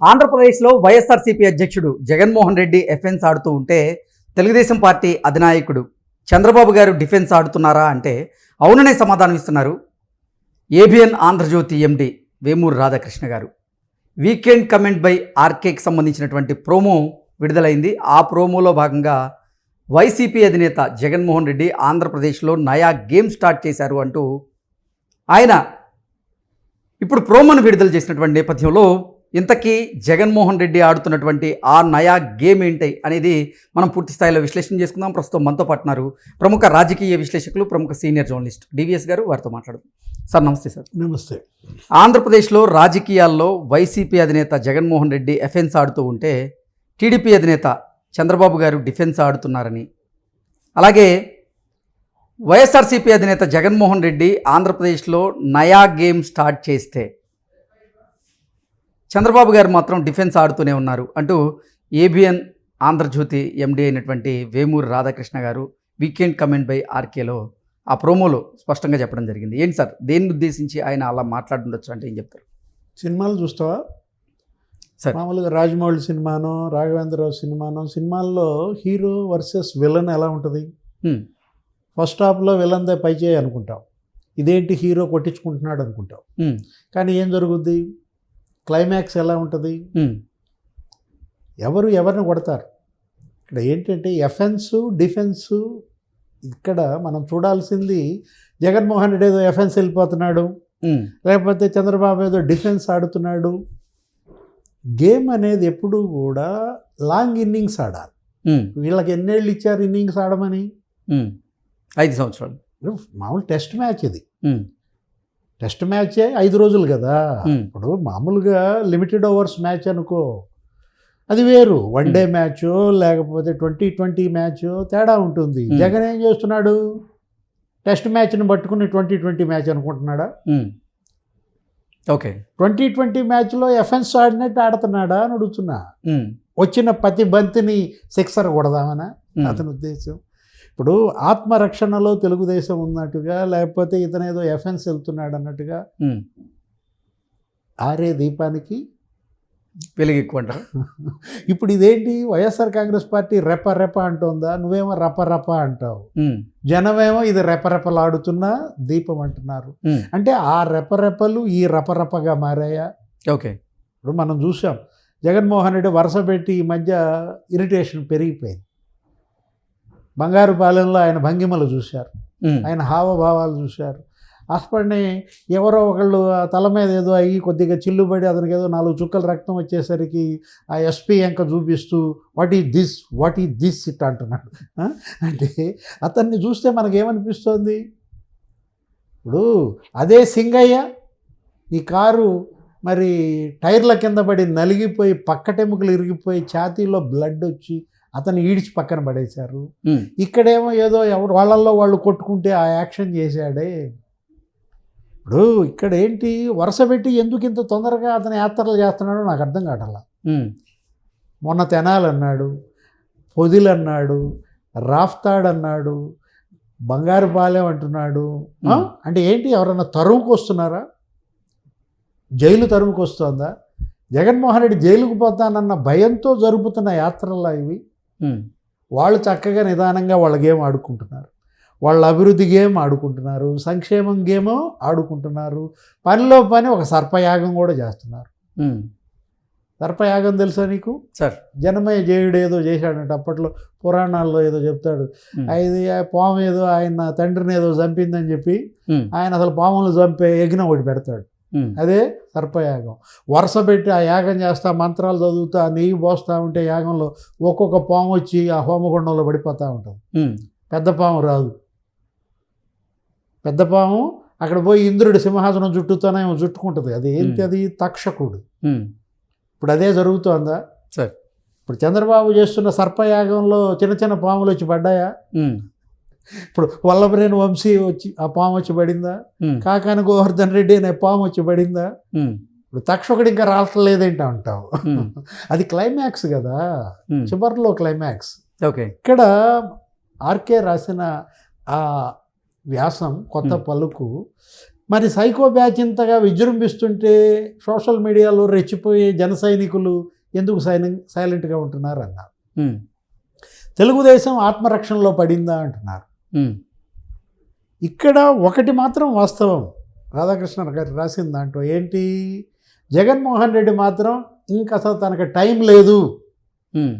ఆంధ్రప్రదేశ్లో వైఎస్ఆర్సీపీ అధ్యక్షుడు జగన్మోహన్ రెడ్డి ఎఫెన్స్ ఆడుతూ ఉంటే తెలుగుదేశం పార్టీ అధినాయకుడు చంద్రబాబు గారు డిఫెన్స్ ఆడుతున్నారా అంటే అవుననే సమాధానం ఇస్తున్నారు ఏబిఎన్ ఆంధ్రజ్యోతి ఎండి వేమూరు రాధాకృష్ణ గారు. వీకెండ్ కమెంట్ బై ఆర్కేకి సంబంధించినటువంటి ప్రోమో విడుదలైంది. ఆ ప్రోమోలో భాగంగా వైసీపీ అధినేత జగన్మోహన్ రెడ్డి ఆంధ్రప్రదేశ్లో నయా గేమ్ స్టార్ట్ చేశారు అంటూ ఆయన ఇప్పుడు ప్రోమోను విడుదల చేసినటువంటి నేపథ్యంలో ఇంతకీ జగన్మోహన్ రెడ్డి ఆడుతున్నటువంటి ఆ నయా గేమ్ ఏంటి అనేది మనం పూర్తి స్థాయిలో విశ్లేషణ చేసుకుందాం. ప్రస్తుతం మనతో పాటున్నారు ప్రముఖ రాజకీయ విశ్లేషకులు, ప్రముఖ సీనియర్ జర్నలిస్ట్ డివిఎస్ గారు. వారితో మాట్లాడుతాం. సార్ నమస్తే. సార్ నమస్తే. ఆంధ్రప్రదేశ్లో రాజకీయాల్లో వైసీపీ అధినేత జగన్మోహన్ రెడ్డి ఎఫెన్స్ ఆడుతూ ఉంటే టీడీపీ అధినేత చంద్రబాబు గారు డిఫెన్స్ ఆడుతున్నారని, అలాగే వైఎస్ఆర్సీపీ అధినేత జగన్మోహన్ రెడ్డి ఆంధ్రప్రదేశ్లో నయా గేమ్ స్టార్ట్ చేస్తే చంద్రబాబు గారు మాత్రం డిఫెన్స్ ఆడుతూనే ఉన్నారు అంటూ ఏబిఎన్ ఆంధ్రజ్యోతి ఎండి అయినటువంటి వేమూరు రాధాకృష్ణ గారు వీకెండ్ కమెంట్ బై ఆర్కేలో ఆ ప్రోమోలో స్పష్టంగా చెప్పడం జరిగింది. ఏంటి సార్, దేన్ని ఉద్దేశించి ఆయన అలా మాట్లాడుండొచ్చు అంటే ఏం చెప్తారు? సినిమాలు చూస్తావా సార్? మామూలుగా రాజమౌళి సినిమానో రాఘవేంద్రరావు సినిమానో, సినిమాల్లో హీరో వర్సెస్ విలన్ ఎలా ఉంటుంది? ఫస్ట్ హాఫ్లో విలన్దే పై చేయి అనుకుంటాం, ఇదేంటి హీరో కొట్టించుకుంటున్నాడు అనుకుంటాం. కానీ ఏం జరుగుద్ది? క్లైమాక్స్ ఎలా ఉంటుంది? ఎవరిని కొడతారు? ఇక్కడ ఏంటంటే ఎఫెన్సు డిఫెన్సు. ఇక్కడ మనం చూడాల్సింది జగన్మోహన్ రెడ్డి ఏదో ఎఫెన్స్ వెళ్ళిపోతున్నాడు, లేకపోతే చంద్రబాబు ఏదో డిఫెన్స్ ఆడుతున్నాడు. గేమ్ అనేది ఎప్పుడూ కూడా లాంగ్ ఇన్నింగ్స్ ఆడాలి. వీళ్ళకి ఎన్నేళ్ళు ఇచ్చారు ఇన్నింగ్స్ ఆడమని? 5 సంవత్సరాలు. మామూలు టెస్ట్ మ్యాచ్ ఇది. టెస్ట్ మ్యాచే 5 రోజులు కదా. ఇప్పుడు మామూలుగా లిమిటెడ్ ఓవర్స్ మ్యాచ్ అనుకో, అది వేరు. వన్ డే మ్యాచో లేకపోతే 2020 మ్యాచో తేడా ఉంటుంది. జగన్ ఏం చేస్తున్నాడు? టెస్ట్ మ్యాచ్ని పట్టుకుని 2020 మ్యాచ్ అనుకుంటున్నాడా? ఓకే, 2020 మ్యాచ్లో ఎఫెన్స్ ఆడినట్టు ఆడుతున్నాడా అని అడుగుతున్నా. వచ్చిన ప్రతి బంతిని సిక్సర్ కొడదామనా అతని ఉద్దేశం? ఇప్పుడు ఆత్మరక్షణలో తెలుగుదేశం ఉన్నట్టుగా, లేకపోతే ఇతనేదో ఎఫెన్స్ వెళ్తున్నాడు అన్నట్టుగా ఆరే దీపానికి వెలుగు ఎక్కువ అంటారు. ఇప్పుడు ఇదేంటి, వైఎస్ఆర్ కాంగ్రెస్ పార్టీ రెప అంటుందా? నువ్వేమో రప అంటావు. జనమేమో ఇది రెపరెపలాడుతున్నా దీపం అంటున్నారు. అంటే ఆ రెపరెపలు ఈ రపరపగా మారాయా? ఓకే. ఇప్పుడు మనం చూసాం, జగన్మోహన్ రెడ్డి వరుస పెట్టి ఈ మధ్య ఇరిటేషన్ పెరిగిపోయింది. బంగారుపాలెంలో ఆయన భంగిమలు చూశారు, ఆయన హావభావాలు చూశారు. అప్పటిని ఎవరో ఒకళ్ళు తల మీద ఏదో అయ్యి కొద్దిగా చిల్లుబడి అతనికి ఏదో 4 చుక్కల రక్తం వచ్చేసరికి ఆ ఎస్పీ ఎంక చూపిస్తూ వాట్ ఈజ్ దిస్ ఇట్ అంటున్నాడు. అంటే అతన్ని చూస్తే మనకేమనిపిస్తుంది? ఇప్పుడు అదే సింగయ్య నీ కారు మరి టైర్ల కింద పడి నలిగిపోయి పక్కటెముకలు ఇరిగిపోయి ఛాతీలో బ్లడ్ వచ్చి అతను ఈడ్చి పక్కన పడేశారు. ఇక్కడేమో ఏదో ఎవరు వాళ్ళల్లో వాళ్ళు కొట్టుకుంటే ఆ యాక్షన్ చేశాడే. ఇప్పుడు ఇక్కడ ఏంటి, వరుస పెట్టి ఎందుకు ఇంత తొందరగా అతను యాత్రలు చేస్తున్నాడో నాకు అర్థం కావట్లా. మొన్న తెనాలి అన్నాడు, పొదిలు అన్నాడు, రాఫ్తాడ్ అన్నాడు, బంగారుపాలెం అంటున్నాడు. అంటే ఏంటి, ఎవరన్నా తరుముకు వస్తున్నారా? జైలు తరుముకు వస్తుందా? జగన్మోహన్ రెడ్డి జైలుకు పోతానన్న భయంతో జరుపుతున్న యాత్రల్లో ఇవి. వాళ్ళు చక్కగా నిదానంగా వాళ్ళ గేమ్ ఆడుకుంటున్నారు, వాళ్ళ అభివృద్ధి గేమ్ ఆడుకుంటున్నారు, సంక్షేమం గేమో ఆడుకుంటున్నారు. పనిలో పని ఒక సర్పయాగం కూడా చేస్తున్నారు. సర్పయాగం తెలుసా నీకు? సార్, జనమయ్య జేయుడు ఏదో చేశాడంటే అప్పట్లో పురాణాల్లో ఏదో చెప్తాడు. అది పాము ఏదో ఆయన తండ్రిని ఏదో చంపిందని చెప్పి ఆయన అసలు పాములు చంపే యజ్ఞం ఒకటి పెడతాడు. అదే సర్పయాగం. వరుస పెట్టి ఆ యాగం చేస్తా, మంత్రాలు చదువుతా, నెయ్యి పోస్తూ ఉంటే యాగంలో ఒక్కొక్క పాము వచ్చి ఆ హోమగుండంలో పడిపోతూ ఉంటుంది. పెద్ద పాము రాదు. పెద్ద పాము అక్కడ పోయి ఇంద్రుడి సింహాసనం చుట్టూతోనే చుట్టుకుంటుంది. అది ఏంటి? అది తక్షకుడు. ఇప్పుడు అదే జరుగుతోందా? సార్, ఇప్పుడు చంద్రబాబు చేస్తున్న సర్పయాగంలో చిన్న చిన్న పాములు వచ్చి పడ్డాయా? ఇప్పుడు వల్లభనేని వంశీ వచ్చి ఆ పాము వచ్చి పడిందా? కాకాని గోవర్ధన్ రెడ్డి అనే పాము వచ్చి పడిందా? ఇప్పుడు తక్షకుడు ఇంకా రావట్లేదేంటి అంటావు. అది క్లైమాక్స్ కదా, చివరిలో క్లైమాక్స్. ఓకే. ఇక్కడ ఆర్కే రాసిన ఆ వ్యాసం కొత్త పలుకు మరి సైకో బ్యాచ్ ఇంతగా విజృంభిస్తుంటే సోషల్ మీడియాలో రెచ్చిపోయే జన సైనికులు ఎందుకు సైలెంట్గా ఉంటున్నారు అన్నారు. తెలుగుదేశం ఆత్మరక్షణలో పడిందా అంటున్నారు. ఇక్కడ ఒకటి మాత్రం వాస్తవం, రాధాకృష్ణ గారు రాసిన దాంట్లో ఏంటి, జగన్మోహన్ రెడ్డి మాత్రం ఇంక అసలు తనకు టైం లేదు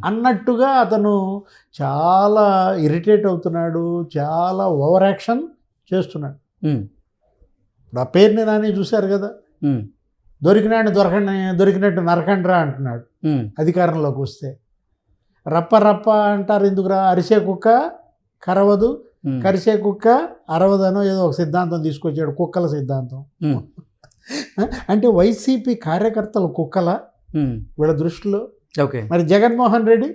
అన్నట్టుగా అతను చాలా ఇరిటేట్ అవుతున్నాడు, చాలా ఓవర్ యాక్షన్ చేస్తున్నాడు. ఇప్పుడు ఆ పేరుని నాని చూశారు కదా, దొరికినట్టు నరకండ్రా అంటున్నాడు అధికారంలోకి వస్తే. రప్ప రప్ప అంటారు ఎందుకురా, అరిసే కుక్క కరవదు, కరిసే కుక్క అరవదనో ఏదో ఒక సిద్ధాంతం తీసుకొచ్చాడు, కుక్కల సిద్ధాంతం. అంటే వైసీపీ కార్యకర్తలు కుక్కల వీళ్ళ దృష్టిలో. ఓకే, మరి జగన్మోహన్ రెడ్డి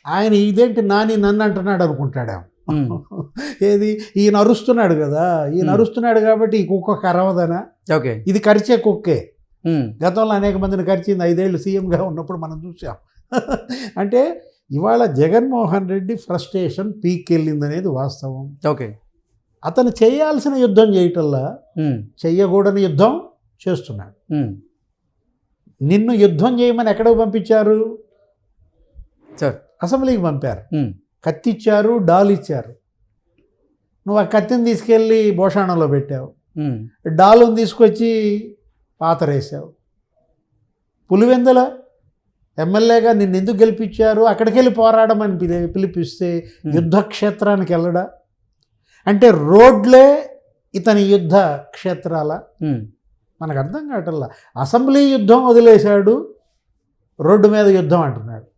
ఆయన ఇదేంటి నాని నన్ను అంటున్నాడు అనుకుంటాడా? ఏది ఈయన అరుస్తున్నాడు కదా, ఈయన అరుస్తున్నాడు కాబట్టి ఈ కుక్క కరవదనా? ఓకే, ఇది కరిచే కుక్కే. గతంలో అనేక మందిని కరిచింది 5 ఏళ్ళు సీఎంగా ఉన్నప్పుడు మనం చూసాం. అంటే ఇవాళ జగన్మోహన్ రెడ్డి ఫ్రస్ట్రేషన్ పీక్ వెళ్ళిందనేది వాస్తవం. ఓకే, అతను చేయాల్సిన యుద్ధం చేయటల్లా చెయ్యకూడని యుద్ధం చేస్తున్నాడు. నిన్ను యుద్ధం చేయమని ఎక్కడికి పంపించారు? సార్ అసెంబ్లీకి పంపారు, కత్తి ఇచ్చారు, డాల్ ఇచ్చారు. నువ్వు ఆ కత్తిని తీసుకెళ్ళి భోషాణంలో పెట్టావు, డాలుని తీసుకొచ్చి పాతరేసావు. పులివెందుల ఎమ్మెల్యేగా నిన్ను ఎందుకు గెలిపించారు? అక్కడికి వెళ్ళి పోరాడమని పిలిపిస్తే యుద్ధక్షేత్రానికి వెళ్ళడా? అంటే రోడ్లే ఇతని యుద్ధ క్షేత్రాల మనకు అర్థం కావటల్లా. అసెంబ్లీ యుద్ధం వదిలేశాడు, రోడ్డు మీద యుద్ధం అంటున్నాడు.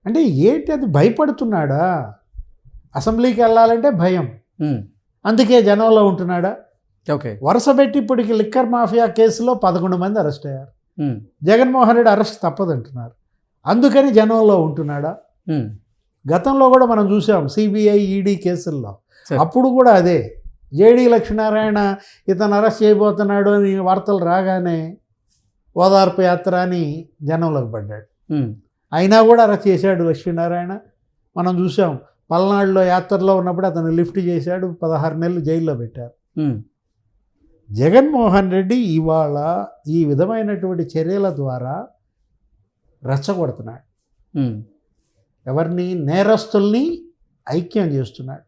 అంటే ఏంటి, అది భయపడుతున్నాడా? అసెంబ్లీకి వెళ్ళాలంటే భయం, అందుకే జనంలో ఉంటున్నాడా? ఓకే, వరుస పెట్టి ఇప్పటికి లిక్కర్ మాఫియా కేసులో 11 మంది అరెస్ట్ అయ్యారు. జగన్మోహన్ రెడ్డి అరెస్ట్ తప్పదంటున్నారు, అందుకని జనంలో ఉంటున్నాడా? గతంలో కూడా మనం చూసాం సిబిఐ ఈడీ కేసుల్లో, అప్పుడు కూడా అదే. జేడీ లక్ష్మీనారాయణ ఇతను అరెస్ట్ చేయబోతున్నాడు అని వార్తలు రాగానే ఓదార్పు యాత్ర అని జనంలోకి పడ్డాడు. అయినా కూడా అరెస్ట్ చేశాడు లక్ష్మీనారాయణ. మనం చూసాం పల్నాడులో యాత్రలో ఉన్నప్పుడు అతను లిఫ్ట్ చేశాడు, 16 నెలలు జైల్లో పెట్టారు. జగన్మోహన్ రెడ్డి ఇవాళ ఈ విధమైనటువంటి చర్యల ద్వారా రెచ్చగొడుతున్నాడు. ఎవరిని? నేరస్తుల్ని ఐక్యం చేస్తున్నాడు,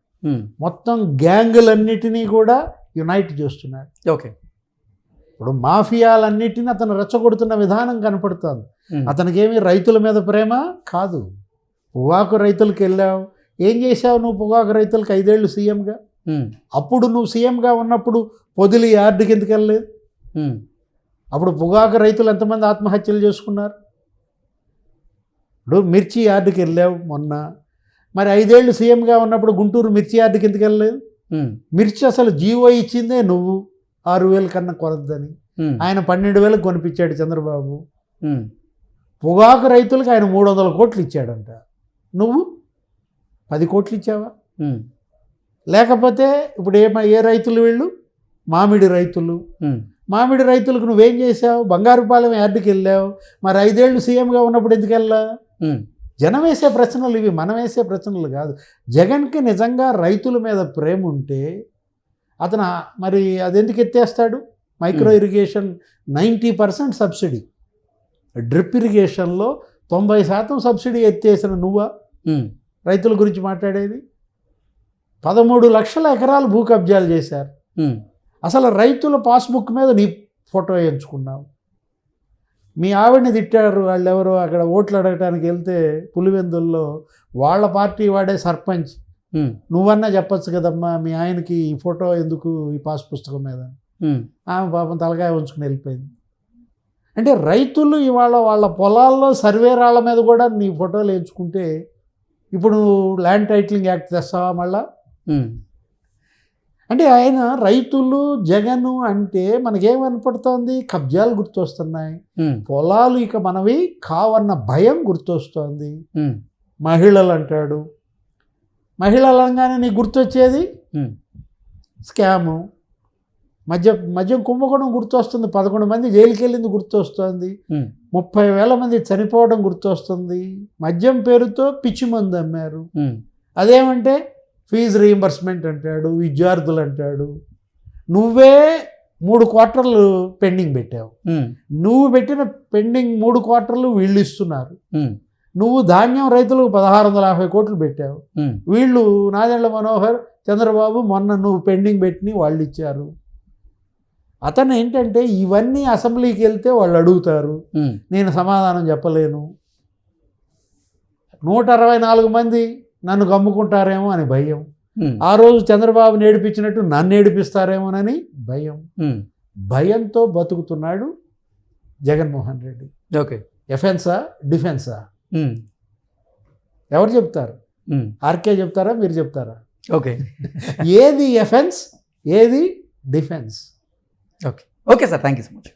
మొత్తం గ్యాంగులన్నిటినీ కూడా యునైట్ చేస్తున్నాడు. ఓకే, ఇప్పుడు మాఫియాలన్నిటినీ అతను రెచ్చగొడుతున్న విధానం కనపడుతుంది. అతనికేమి రైతుల మీద ప్రేమ కాదు. పొగాకు రైతులకు వెళ్ళావు, ఏం చేశావు నువ్వు? పొగాకు రైతులకు 5 ఏళ్ళు సీఎంగా. అప్పుడు నువ్వు సీఎంగా ఉన్నప్పుడు పొదిలి యార్డుకి ఎందుకు వెళ్ళలేదు? అప్పుడు పొగాకు రైతులు ఎంతమంది ఆత్మహత్యలు చేసుకున్నారు? ఇప్పుడు మిర్చి యార్డుకి వెళ్ళావు మొన్న, మరి 5 ఏళ్ళు సీఎంగా ఉన్నప్పుడు గుంటూరు మిర్చి యార్డుకి ఎందుకు వెళ్ళలేదు? మిర్చి అసలు జీవో ఇచ్చిందే నువ్వు, 6,000 కన్నా కొరద్దని. ఆయన 12,000 కొనిపించాడు చంద్రబాబు. పొగాకు రైతులకు ఆయన 300 కోట్లు ఇచ్చాడంట, నువ్వు 10 కోట్లు ఇచ్చావా? లేకపోతే ఇప్పుడు ఏ రైతులు వీళ్ళు? మామిడి రైతులు. మామిడి రైతులకు నువ్వేం చేసావు? బంగారుపాలెం యార్డుకి వెళ్ళావు, మరి 5 ఏళ్ళు సీఎంగా ఉన్నప్పుడు ఎందుకు వెళ్ళా? జనం వేసే ప్రశ్నలు ఇవి, మనం వేసే ప్రశ్నలు కాదు. జగన్కి నిజంగా రైతుల మీద ప్రేమ ఉంటే అతను మరి అదెందుకు ఎత్తేస్తాడు? మైక్రో ఇరిగేషన్ 90% సబ్సిడీ, డ్రిప్ ఇరిగేషన్లో 90% సబ్సిడీ ఎత్తేసిన నువ్వా రైతుల గురించి మాట్లాడేది? 13 లక్షల ఎకరాలు భూ కబ్జాలు చేశారు. అసలు రైతుల పాస్బుక్ మీద నీ ఫోటో ఎంచుకున్నావు. మీ ఆవిడని తిట్టారు వాళ్ళు ఎవరో, అక్కడ ఓట్లు అడగటానికి వెళ్తే పులివెందుల్లో వాళ్ళ పార్టీ వాడే సర్పంచ్. నువ్వన్నా చెప్పచ్చు కదమ్మా, మీ ఆయనకి ఈ ఫోటో ఎందుకు ఈ పాస్ పుస్తకం మీద? ఆమె పాపం తలకాయ ఉంచుకుని వెళ్ళిపోయింది. అంటే రైతులు ఇవాళ వాళ్ళ పొలాల్లో సర్వే రాళ్ళ మీద కూడా నీ ఫోటోలు ఎంచుకుంటే ఇప్పుడు నువ్వు ల్యాండ్ టైటిలింగ్ యాక్ట్ తెస్తావా మళ్ళా? అంటే ఆయన రైతులు జగను అంటే మనకేమనిపడుతోంది? కబ్జాలు గుర్తొస్తున్నాయి, పొలాలు ఇక మనవి కావన్న భయం గుర్తొస్తోంది. మహిళలు అంటాడు, మహిళలు అనగానే నీకు గుర్తొచ్చేది స్కాము, మద్యం కుంభకోణం గుర్తొస్తుంది, 11 మంది జైలుకి వెళ్ళింది గుర్తొస్తుంది, 30,000 మంది చనిపోవడం గుర్తొస్తుంది. మద్యం పేరుతో పిచ్చి మందు అమ్మారు. అదేమంటే ఫీజు రీయింబర్స్మెంట్ అంటాడు, విద్యార్థులు అంటాడు. నువ్వే 3 క్వార్టర్లు పెండింగ్ పెట్టావు. నువ్వు పెట్టిన పెండింగ్ 3 క్వార్టర్లు వీళ్ళు ఇస్తున్నారు. నువ్వు ధాన్యం రైతులకు 1650 కోట్లు పెట్టావు. వీళ్ళు నాదెండ్ల మనోహర్, చంద్రబాబు మొన్న నువ్వు పెండింగ్ పెట్టి వాళ్ళు ఇచ్చారు. అతను ఏంటంటే ఇవన్నీ అసెంబ్లీకి వెళ్తే వాళ్ళు అడుగుతారు, నేను సమాధానం చెప్పలేను. 164 మంది నన్ను గమ్ముకుంటారేమో అని భయం. ఆ రోజు చంద్రబాబు నేర్పించినట్టు నన్ను ఏడిపిస్తారేమోనని భయం. భయంతో బతుకుతున్నాడు జగన్మోహన్ రెడ్డి. ఓకే, ఎఫెన్సా డిఫెన్సా ఎవరు చెప్తారు? ఆర్కే చెప్తారా, మీరు చెప్తారా? ఓకే, ఏది ఎఫెన్స్, ఏది defence? Okay, okay sir, thank you so much.